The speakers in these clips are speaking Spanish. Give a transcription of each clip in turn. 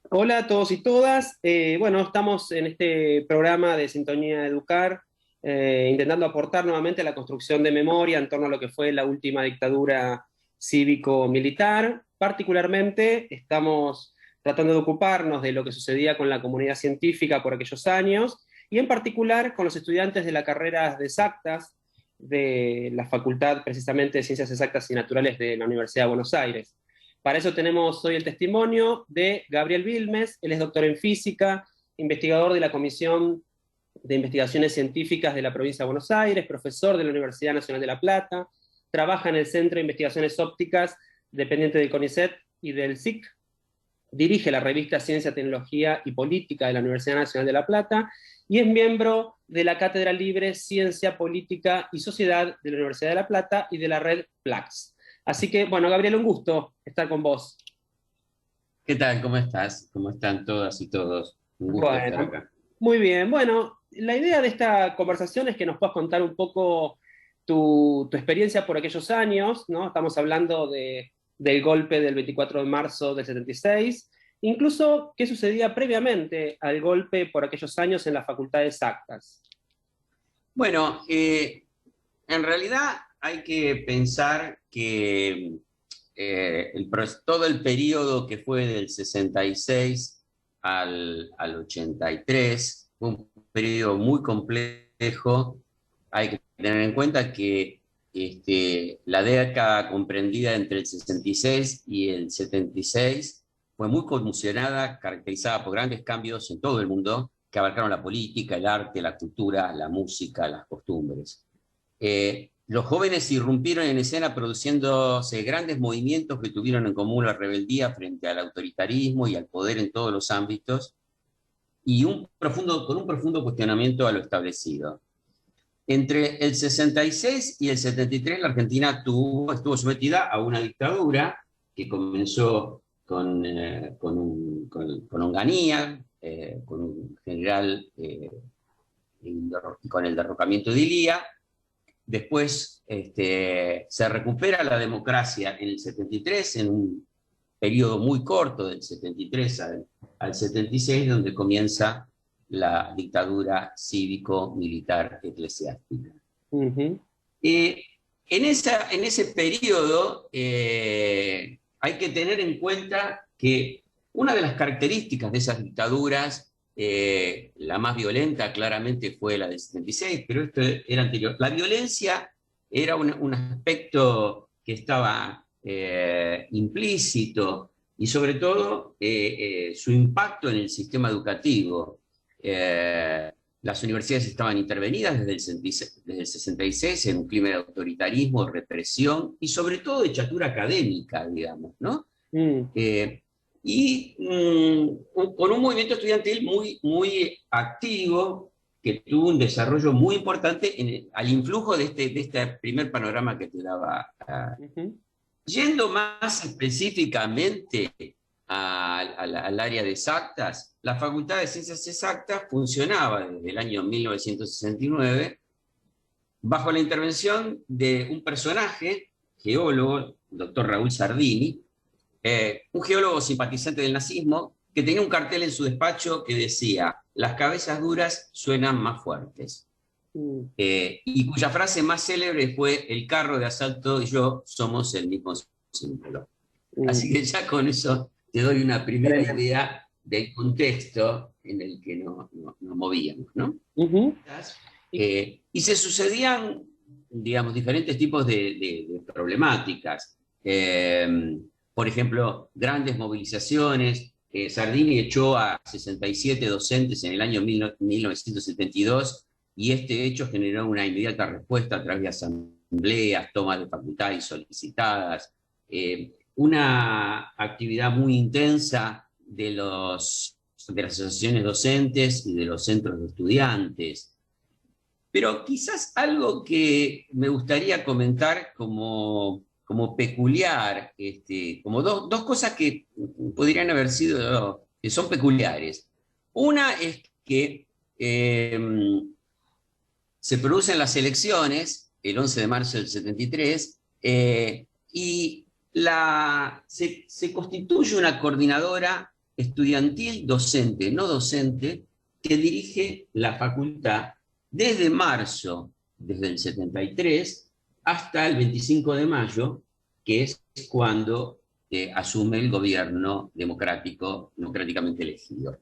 Hola a todos y todas. Bueno, estamos en este programa de Sintonía Educar, intentando aportar nuevamente a la construcción de memoria en torno a lo que fue la última dictadura cívico-militar. Particularmente, estamos tratando de ocuparnos de lo que sucedía con la comunidad científica por aquellos años, y en particular con los estudiantes de la carrera de Exactas, de la Facultad precisamente de Ciencias Exactas y Naturales de la Universidad de Buenos Aires. Para eso tenemos hoy el testimonio de Gabriel Vilmes. Él es doctor en física, investigador de la Comisión de Investigaciones Científicas de la Provincia de Buenos Aires, profesor de la Universidad Nacional de La Plata, trabaja en el Centro de Investigaciones Ópticas, dependiente del CONICET y del SIC, dirige la revista Ciencia, Tecnología y Política de la Universidad Nacional de La Plata y es miembro de la Cátedra Libre Ciencia, Política y Sociedad de la Universidad de La Plata y de la red PLAX. Así que, bueno, Gabriel, un gusto estar con vos. ¿Qué tal? ¿Cómo estás? ¿Cómo están todas y todos? Un gusto estar Bueno, acá. muy bien. Bueno, la idea de esta conversación es que nos puedas contar un poco tu experiencia por aquellos años, ¿no? Estamos hablando del golpe del 24 de marzo del 76, incluso qué sucedía previamente al golpe por aquellos años en las facultades Exactas. Bueno, en realidad hay que pensar que todo el periodo que fue del 66 al 83 fue un periodo muy complejo. Hay que tener en cuenta que la década comprendida entre el 66 y el 76 fue muy convulsionada, caracterizada por grandes cambios en todo el mundo que abarcaron la política, el arte, la cultura, la música, las costumbres. Los jóvenes irrumpieron en escena produciéndose grandes movimientos que tuvieron en común la rebeldía frente al autoritarismo y al poder en todos los ámbitos, y con un profundo cuestionamiento a lo establecido. Entre el 66 y el 73 la Argentina estuvo sometida a una dictadura que comenzó con Onganía, con un general, y con el derrocamiento de Ilía. Después se recupera la democracia en el 73, en un periodo muy corto del 73 al 76, donde comienza la dictadura cívico-militar eclesiástica. Ujú. Eh, en ese periodo hay que tener en cuenta que una de las características de esas dictaduras, la más violenta claramente fue la del 76, pero esto era anterior. La violencia era un aspecto que estaba implícito, y sobre todo su impacto en el sistema educativo. Las universidades estaban intervenidas desde el 66 en un clima de autoritarismo, represión y sobre todo de chatura académica, digamos, ¿no? Mm. Eh, con un movimiento estudiantil muy activo, que tuvo un desarrollo muy importante al influjo de este primer panorama que te daba. Ujú. Yendo más específicamente al área de exactas, la Facultad de Ciencias Exactas funcionaba desde el año 1969 bajo la intervención de un personaje, geólogo, el doctor Raúl Sardini, un geólogo simpatizante del nazismo, que tenía un cartel en su despacho que decía: las cabezas duras suenan más fuertes. Mm. Y cuya frase más célebre fue: el carro de asalto y yo somos el mismo símbolo. Mm. Así que ya con eso te doy una primera Tremendo. idea del contexto en el que nos movíamos, ¿no? Ujú. Y- Y se sucedían, digamos, diferentes tipos de problemáticas. Por ejemplo, grandes movilizaciones. Sardini echó a 67 docentes en el año 1972, y este hecho generó una inmediata respuesta a través de asambleas, tomas de facultad y solicitadas, una actividad muy intensa de las asociaciones docentes y de los centros de estudiantes. Pero quizás algo que me gustaría comentar como peculiar, como dos cosas que podrían haber sido, que son peculiares. Una es que se producen las elecciones el 11 de marzo del 73, y se constituye una coordinadora estudiantil docente, no docente, que dirige la facultad desde marzo, desde el 73, hasta el 25 de mayo, que es cuando asume el gobierno democráticamente elegido.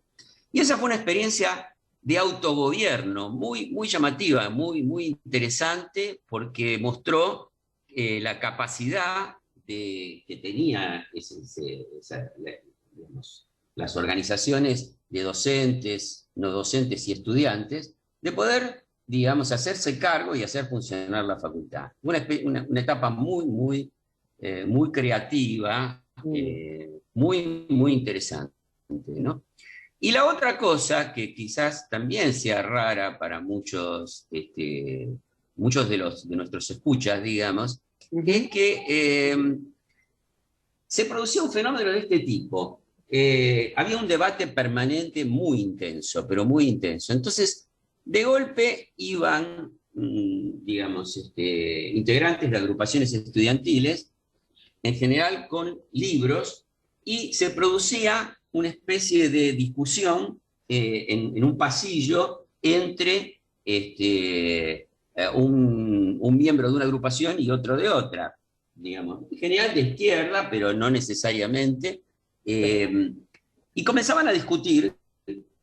Y esa fue una experiencia de autogobierno muy llamativa, muy interesante, porque mostró la capacidad que tenía digamos, las organizaciones de docentes, no docentes y estudiantes, de poder, digamos, hacerse cargo y hacer funcionar la facultad. Una etapa muy creativa, muy interesante, ¿no? Y la otra cosa que quizás también sea rara para muchos, muchos de nuestros escuchas, digamos, es que se producía un fenómeno de este tipo. Había un debate permanente muy intenso, pero muy intenso. Entonces, de golpe iban, digamos, integrantes de agrupaciones estudiantiles, en general con libros, y se producía una especie de discusión en un pasillo entre un miembro de una agrupación y otro de otra, digamos, en general de izquierda, pero no necesariamente, y comenzaban a discutir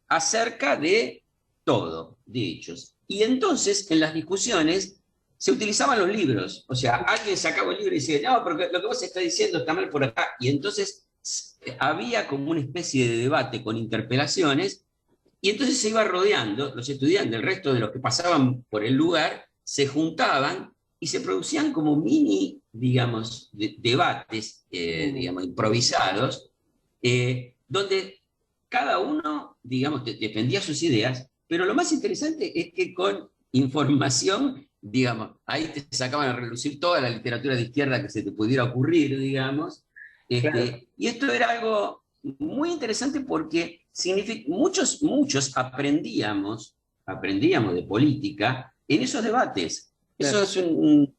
acerca de todo, de hechos. Y entonces, en las discusiones, se utilizaban los libros. O sea, alguien sacaba un libro y decía, no, porque lo que vos estás diciendo está mal por acá. Y entonces había como una especie de debate con interpelaciones, y entonces se iba rodeando, los estudiantes, el resto de los que pasaban por el lugar, se juntaban y se producían como mini, digamos, debates, digamos, improvisados, donde cada uno, digamos, defendía sus ideas, pero lo más interesante es que con información, digamos, ahí te sacaban a relucir toda la literatura de izquierda que se te pudiera ocurrir, digamos, Claro. y esto era algo muy interesante porque muchos aprendíamos de política en esos debates. Claro. Eso es un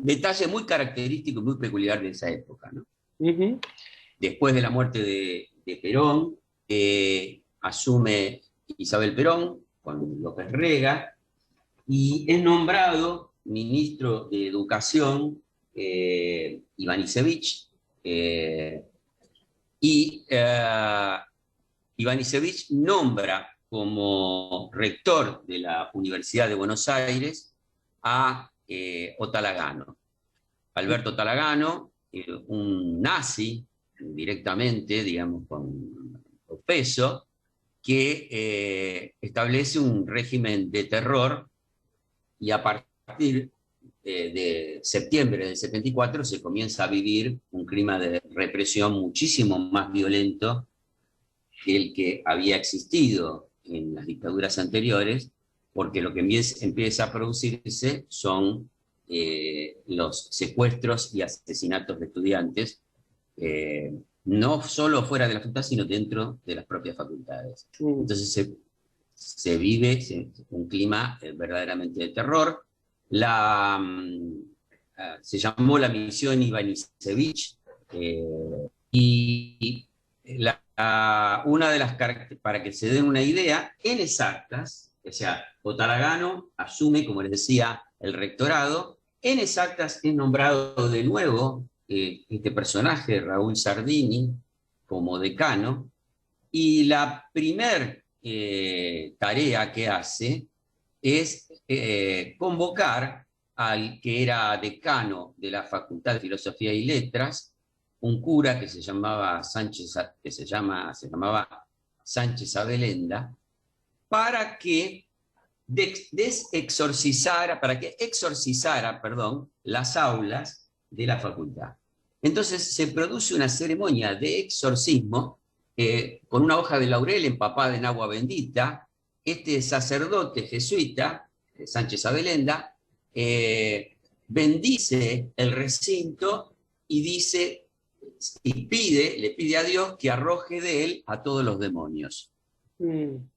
detalle muy característico y muy peculiar de esa época, ¿no? Ujú. Después de la muerte de Perón, asume Isabel Perón con López Rega y es nombrado ministro de Educación Ivanišević, y Ivanišević nombra como rector de la Universidad de Buenos Aires a Otalagano. Alberto Otalagano, un nazi directamente, digamos, con peso, que establece un régimen de terror, y a partir de septiembre del 74 se comienza a vivir un clima de represión muchísimo más violento que el que había existido en las dictaduras anteriores, porque lo que empieza a producirse son los secuestros y asesinatos de estudiantes, no solo fuera de la facultad, sino dentro de las propias facultades. Entonces se vive un clima verdaderamente de terror. Se llamó la misión Ivanišević, y una de las características, para que se den una idea, en Exactas, o sea, Otalagano asume, como les decía, el rectorado. En Exactas es nombrado de nuevo este personaje, Raúl Sardini, como decano, y la primer tarea que hace es convocar al que era decano de la Facultad de Filosofía y Letras, un cura que se llamaba se llamaba Sánchez Abelenda, para que exorcizara, perdón, las aulas de la facultad. Entonces se produce una ceremonia de exorcismo con una hoja de laurel empapada en agua bendita. Este sacerdote jesuita, Sánchez Abelenda, bendice el recinto y dice, le pide a Dios que arroje de él a todos los demonios. Un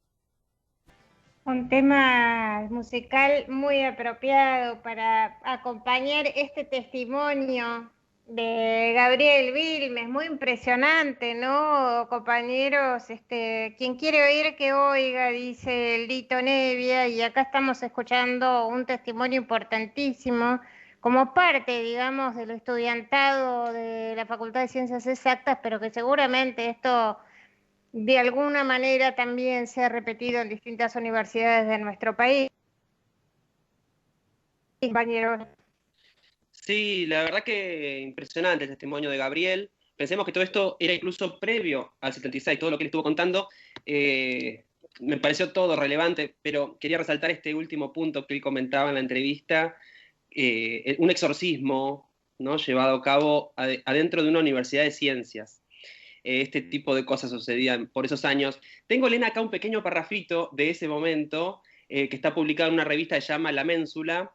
tema musical muy apropiado para acompañar este testimonio de Gabriel Vilmes, muy impresionante, ¿no, compañeros? Quien quiere oír que oiga, dice el Lito Nevia, y acá estamos escuchando un testimonio importantísimo como parte, digamos, del estudiantado de la Facultad de Ciencias Exactas, pero que seguramente esto de alguna manera también se ha repetido en distintas universidades de nuestro país, compañeros. Sí, la verdad que impresionante el testimonio de Gabriel. Pensemos que todo esto era incluso previo al 76, todo lo que él estuvo contando. Me pareció todo relevante, pero quería resaltar este último punto que él comentaba en la entrevista, un exorcismo, ¿no?, llevado a cabo adentro de una universidad de ciencias. Este tipo de cosas sucedían por esos años. Tengo, Elena, acá un pequeño parrafito de ese momento, que está publicado en una revista que se llama La Ménsula,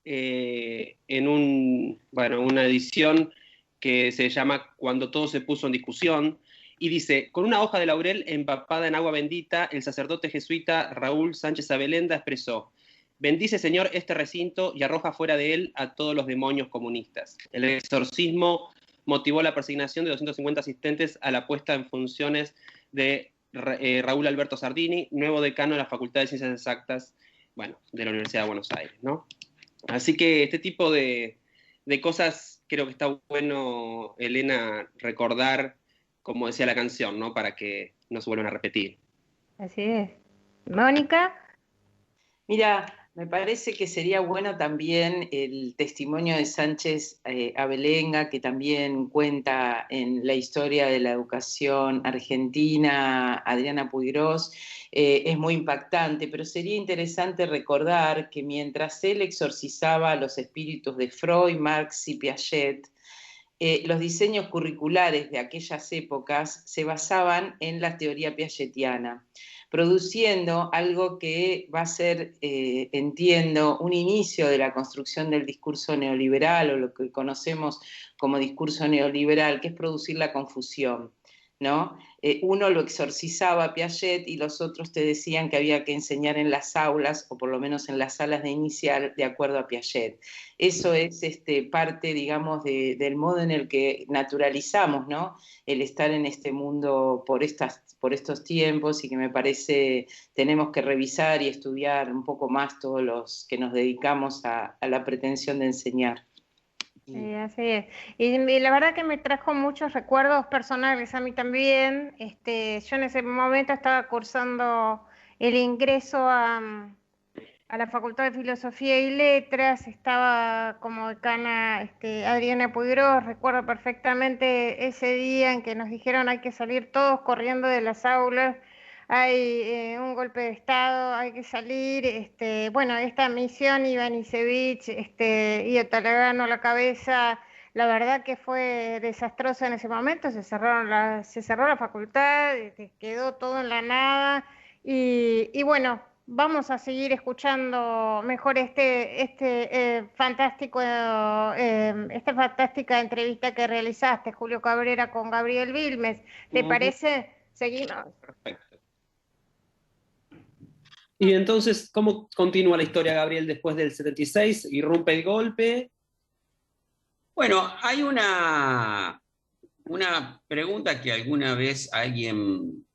en una edición que se llama Cuando todo se puso en discusión, y dice: con una hoja de laurel empapada en agua bendita, el sacerdote jesuita Raúl Sánchez Abelenda expresó: bendice, Señor, este recinto y arroja fuera de él a todos los demonios comunistas. El exorcismo motivó la persignación de 250 asistentes a la puesta en funciones de Raúl Alberto Sardini, nuevo decano de la Facultad de Ciencias Exactas, bueno, de la Universidad de Buenos Aires, ¿no? Así que este tipo de cosas creo que está bueno, Elena, recordar, como decía la canción, ¿no?, para que no se vuelvan a repetir. Así es. Mónica. Mira, me parece que sería bueno también el testimonio de Sánchez Abelenga, que también cuenta en la historia de la educación argentina, Adriana Puigros, es muy impactante, pero sería interesante recordar que mientras él exorcizaba los espíritus de Freud, Marx y Piaget, los diseños curriculares de aquellas épocas se basaban en la teoría piagetiana, produciendo algo que va a ser, entiendo, un inicio de la construcción del discurso neoliberal, o lo que conocemos como discurso neoliberal, que es producir la confusión, ¿no? Uno lo exorcizaba a Piaget y los otros te decían que había que enseñar en las aulas, o por lo menos en las salas de inicial, de acuerdo a Piaget. Eso es parte, digamos, del modo en el que naturalizamos, ¿no?, el estar en este mundo por estos tiempos, y que me parece tenemos que revisar y estudiar un poco más todos los que nos dedicamos a la pretensión de enseñar. Sí, así es. Y la verdad que me trajo muchos recuerdos personales a mí también. Yo en ese momento estaba cursando el ingreso a la Facultad de Filosofía y Letras, estaba como decana Adriana Puigros. Recuerdo perfectamente ese día en que nos dijeron hay que salir todos corriendo de las aulas, hay un golpe de Estado, hay que salir. Bueno, esta misión Ivanisevic y Talagano a la cabeza, la verdad que fue desastrosa en ese momento. Se cerró la facultad, quedó todo en la nada, y bueno, vamos a seguir escuchando mejor esta fantástica entrevista que realizaste, Julio Cabrera, con Gabriel Vilmes. ¿Te parece? Seguimos. Perfecto. Y entonces, ¿cómo continúa la historia, Gabriel, después del 76? ¿Irrumpe el golpe? Bueno, hay una pregunta que alguna vez alguien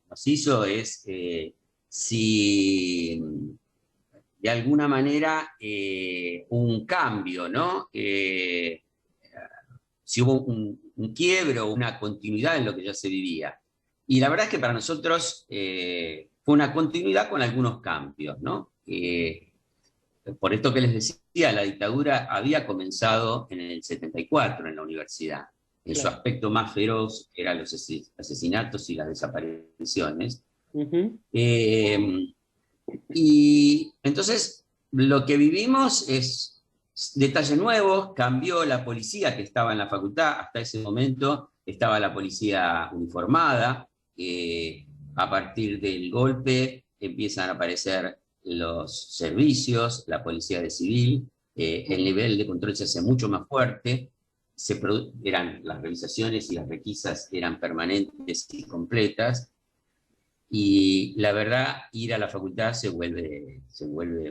nos hizo, es si de alguna manera un cambio, ¿no? Si hubo un quiebre o una continuidad en lo que ya se vivía. Y la verdad es que para nosotros fue una continuidad con algunos cambios, ¿no? Por esto que les decía, la dictadura había comenzado en el 74 en la universidad. En su aspecto más feroz eran los asesinatos y las desapariciones. Y entonces lo que vivimos es detalles nuevos. Cambió la policía que estaba en la facultad. Hasta ese momento estaba la policía uniformada. A partir del golpe empiezan a aparecer los servicios, la policía de civil. El nivel de control se hace mucho más fuerte. Las revisaciones y las requisas eran permanentes y completas. Y la verdad, ir a la facultad se vuelve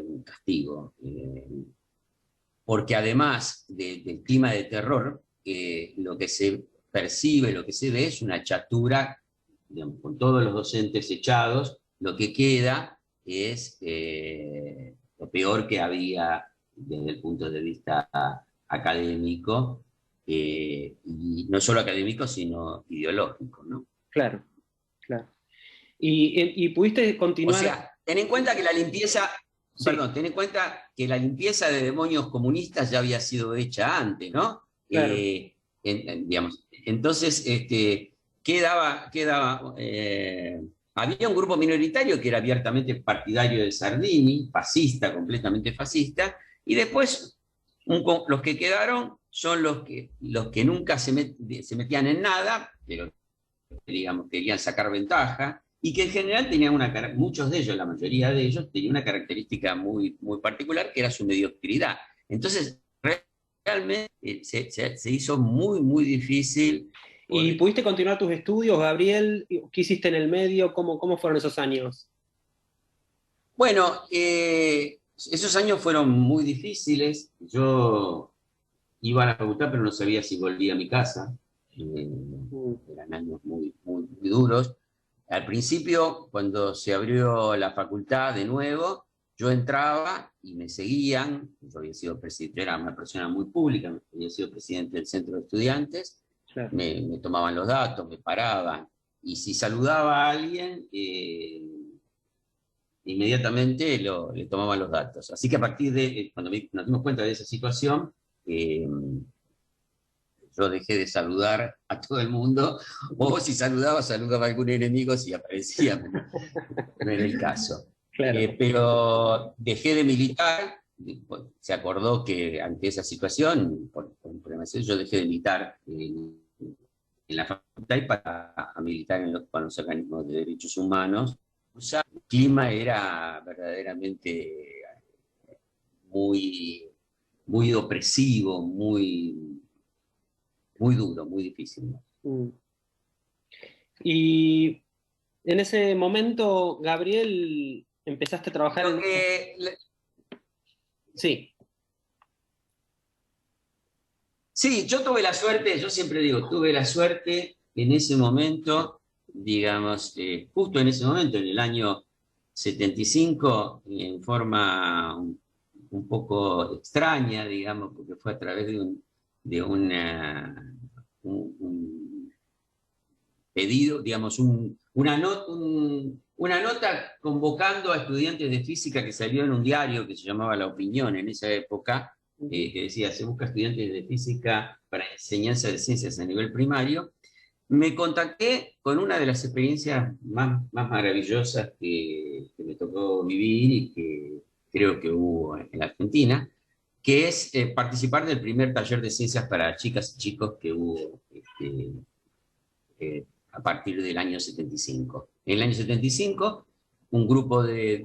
un castigo. porque además del clima de terror, lo que se percibe, lo que se ve es una chatura, digamos, con todos los docentes echados, lo que queda es lo peor que había desde el punto de vista académico, y no solo académico, sino ideológico, ¿no? Claro, claro. ¿Y pudiste O continuar? sea, ten en cuenta que la limpieza, Sí. perdón, ten en cuenta que la limpieza de demonios comunistas ya había sido hecha antes, ¿no? Claro. Digamos, entonces, quedaba, había un grupo minoritario que era abiertamente partidario de Sardini, fascista, completamente fascista, y después los que quedaron son los que nunca se metían en nada, pero digamos, querían sacar ventaja, y que en general tenían muchos de ellos, la mayoría de ellos, tenían una característica muy, muy particular, que era su mediocridad. Entonces, realmente se hizo muy, muy difícil. ¿Y pudiste continuar tus estudios, Gabriel? ¿Qué hiciste en el medio? ¿Cómo fueron esos años? Bueno, esos años fueron muy difíciles. Yo iba a la facultad, pero no sabía si volvía a mi casa. Eran años muy, muy, muy duros. Al principio, cuando se abrió la facultad de nuevo, yo entraba y me seguían. Yo había sido presidente, era una persona muy pública, había sido presidente del centro de estudiantes. Claro. Me tomaban los datos, me paraban. Y si saludaba a alguien, inmediatamente le tomaban los datos. Así que a partir de, cuando nos dimos cuenta de esa situación, yo dejé de saludar a todo el mundo, o si saludaba a algún enemigo si aparecía, no era el caso. Claro. Pero dejé de militar, se acordó que ante esa situación, por un problema de salud, yo dejé de militar en la facultad y para militar con los organismos de derechos humanos. O sea, el clima era verdaderamente muy, muy opresivo, muy, muy duro, muy difícil. Y en ese momento, Gabriel, empezaste a trabajar Sí. Sí, yo tuve la suerte, yo siempre digo, tuve la suerte en ese momento, digamos, justo en ese momento, en el año 75, en forma un poco extraña, digamos, porque fue a través de un pedido, digamos, una nota convocando a estudiantes de física que salió en un diario que se llamaba La Opinión en esa época, que decía, se busca estudiantes de física para enseñanza de ciencias a nivel primario. Me contacté con una de las experiencias más maravillosas que me tocó vivir y que creo que hubo en la Argentina, que es participar del primer taller de ciencias para chicas y chicos que hubo a partir del año 75. En el año 75, un grupo de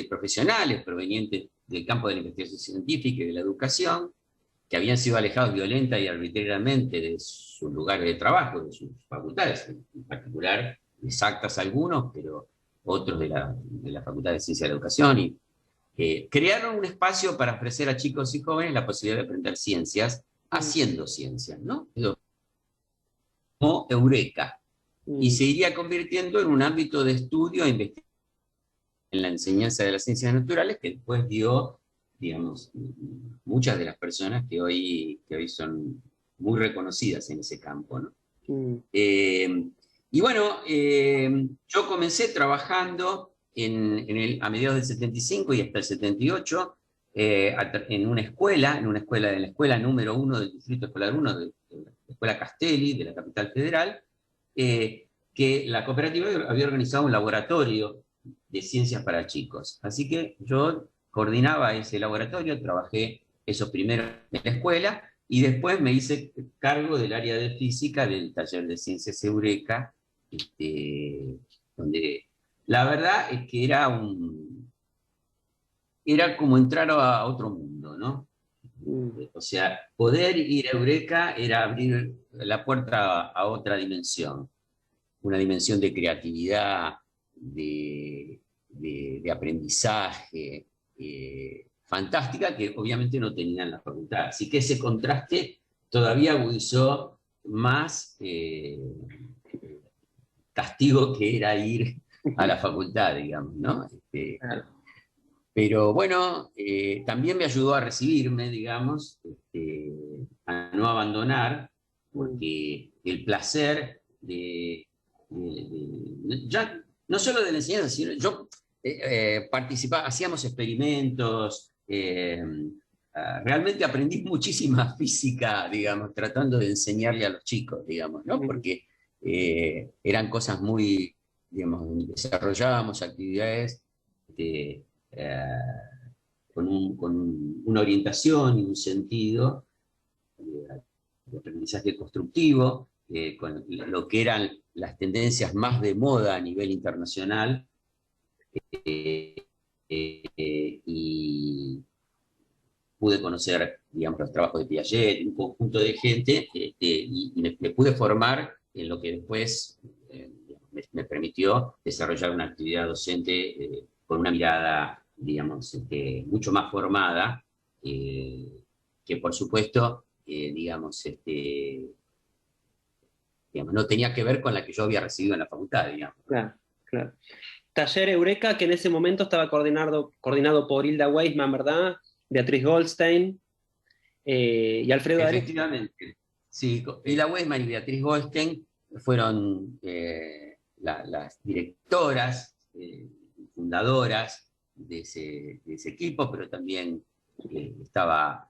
profesionales provenientes del campo de la investigación científica y de la educación, que habían sido alejados violenta y arbitrariamente de sus lugares de trabajo, de sus facultades, en particular exactas algunos, pero otros de la Facultad de Ciencia de la Educación, y crearon un espacio para ofrecer a chicos y jóvenes la posibilidad de aprender ciencias haciendo ciencias, ¿no? Como Eureka. Y se iría convirtiendo en un ámbito de estudio e investigación en la enseñanza de las ciencias naturales, que después dio, digamos, muchas de las personas que hoy son muy reconocidas en ese campo, ¿no? Y bueno, yo comencé trabajando a mediados del 75 y hasta el 78 en la escuela número 1 del Distrito Escolar 1, de la Escuela Castelli, de la capital federal, que la cooperativa había organizado un laboratorio de ciencias para chicos. Así que yo coordinaba ese laboratorio, trabajé esos primeros en la escuela, y después me hice cargo del área de física del taller de ciencias Eureka, donde la verdad es que era como entrar a otro mundo, ¿no? O sea, poder ir a Eureka era abrir la puerta a otra dimensión, una dimensión de creatividad, de aprendizaje, fantástica que obviamente no tenía en la facultad. Así que ese contraste todavía agudizó más castigo que era ir a la facultad, digamos, ¿no? Pero bueno, también me ayudó a recibirme, digamos, a no abandonar, porque el placer ya, no solo de la enseñanza, sino yo participaba, hacíamos experimentos, realmente aprendí muchísima física, digamos, tratando de enseñarle a los chicos, digamos, ¿no? Porque eran cosas muy, digamos, desarrollábamos actividades de, con una orientación y un sentido de aprendizaje constructivo, con lo que eran las tendencias más de moda a nivel internacional, y pude conocer, digamos, los trabajos de Piaget, un conjunto de gente, y me pude formar en lo que después me permitió desarrollar una actividad docente con una mirada, digamos, mucho más formada, que por supuesto, digamos, no tenía que ver con la que yo había recibido en la facultad, digamos. Claro, claro. Taller Eureka, que en ese momento estaba coordinado por Hilda Weisman, ¿verdad? Beatriz Goldstein y Alfredo D'Alessio. Efectivamente, sí. Hilda Weisman y Beatriz Goldstein fueron las directoras, fundadoras de ese equipo, pero también estaba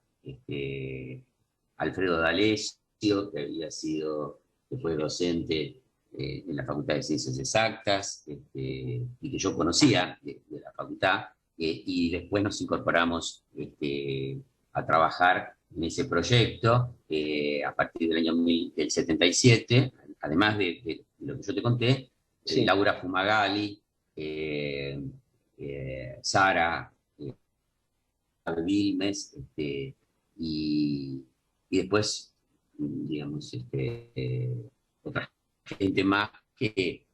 Alfredo D'Alessio, que fue docente en la Facultad de Ciencias Exactas, y que yo conocía de la facultad, y después nos incorporamos a trabajar en ese proyecto a partir del año del 77, además de lo que yo te conté, Sí. Laura Fumagalli, Sara Vilmes, y después, digamos, otra gente más que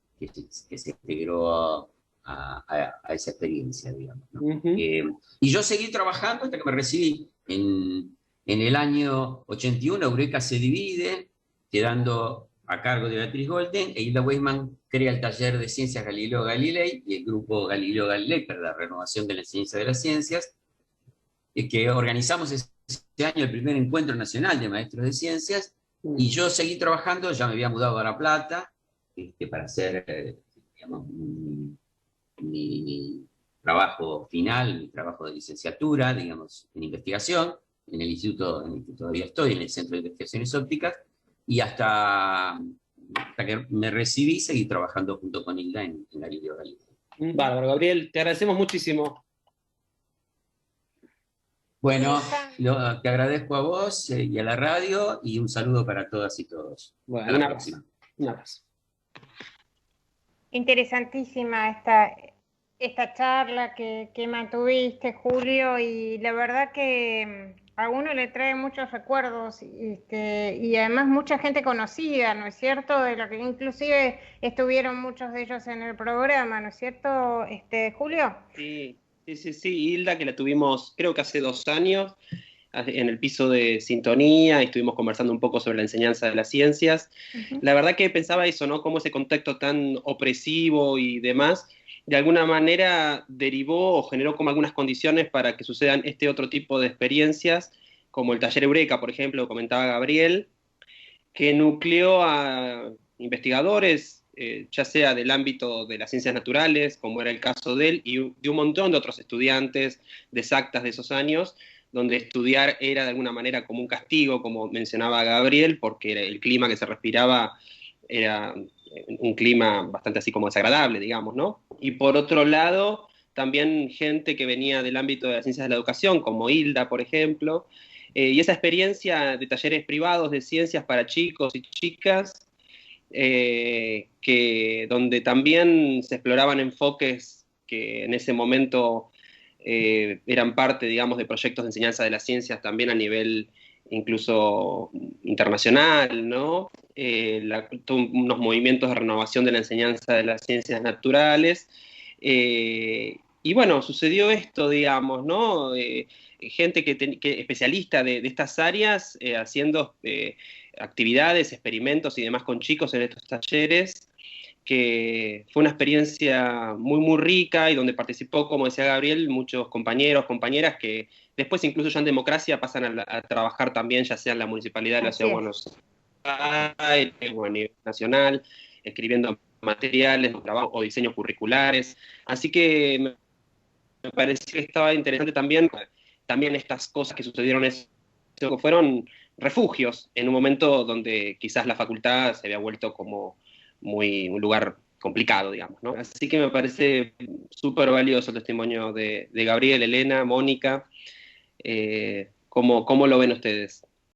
se integró a esa experiencia, digamos, ¿no? Y yo seguí trabajando hasta que me recibí. En el año 81, Eureka se divide, quedando a cargo de Beatriz Golden, e Hilda Weisman crea el taller de ciencias Galileo Galilei y el grupo Galileo Galilei para la renovación de la enseñanza de las ciencias, que organizamos ese año el primer encuentro nacional de maestros de ciencias, y yo seguí trabajando, ya me había mudado a La Plata, para hacer, digamos, mi trabajo final, mi trabajo de licenciatura, digamos, en investigación, en el instituto en el que todavía estoy, en el Centro de Investigaciones Ópticas, y hasta que me recibí, seguí trabajando junto con Hilda en Galileo Galilei. Bárbaro, Gabriel, te agradecemos muchísimo. Bueno, te agradezco a vos y a la radio, y un saludo para todas y todos. Bueno, Hasta la próxima. Un abrazo. Interesantísima esta charla que mantuviste, Julio, y la verdad que a uno le trae muchos recuerdos y además mucha gente conocida, ¿no es cierto? De lo que inclusive estuvieron muchos de ellos en el programa, ¿no es cierto, Julio? Sí, Hilda, que la tuvimos creo que hace 2 años en el piso de Sintonía, y estuvimos conversando un poco sobre la enseñanza de las ciencias. La verdad que pensaba eso, ¿no? Cómo ese contexto tan opresivo y demás, de alguna manera derivó o generó como algunas condiciones para que sucedan este otro tipo de experiencias, como el taller Eureka, por ejemplo, comentaba Gabriel, que nucleó a investigadores, ya sea del ámbito de las ciencias naturales, como era el caso de él, y de un montón de otros estudiantes de exactas de esos años, donde estudiar era de alguna manera como un castigo, como mencionaba Gabriel, porque el clima que se respiraba era un clima bastante así como desagradable, digamos, ¿no? Y por otro lado, también gente que venía del ámbito de las ciencias de la educación, como Hilda, por ejemplo, y esa experiencia de talleres privados de ciencias para chicos y chicas, donde también se exploraban enfoques que en ese momento eran parte, digamos, de proyectos de enseñanza de las ciencias también a nivel incluso internacional, ¿no? Unos movimientos de renovación de la enseñanza de las ciencias naturales, y y bueno, sucedió esto, digamos, ¿no? Gente que especialista de estas áreas haciendo actividades, experimentos y demás con chicos en estos talleres, que fue una experiencia muy, muy rica y donde participó, como decía Gabriel, muchos compañeros, compañeras que después incluso ya en democracia pasan a trabajar también, ya sea en la Municipalidad de la Ciudad de Buenos Aires o a nivel nacional, escribiendo materiales o diseños curriculares. Así que me pareció que estaba interesante también estas cosas que sucedieron, que fueron refugios en un momento donde quizás la facultad se había vuelto como un lugar complicado, digamos, ¿no? Así que me parece súper valioso el testimonio de Gabriel, Elena, Mónica. ¿Cómo lo ven ustedes?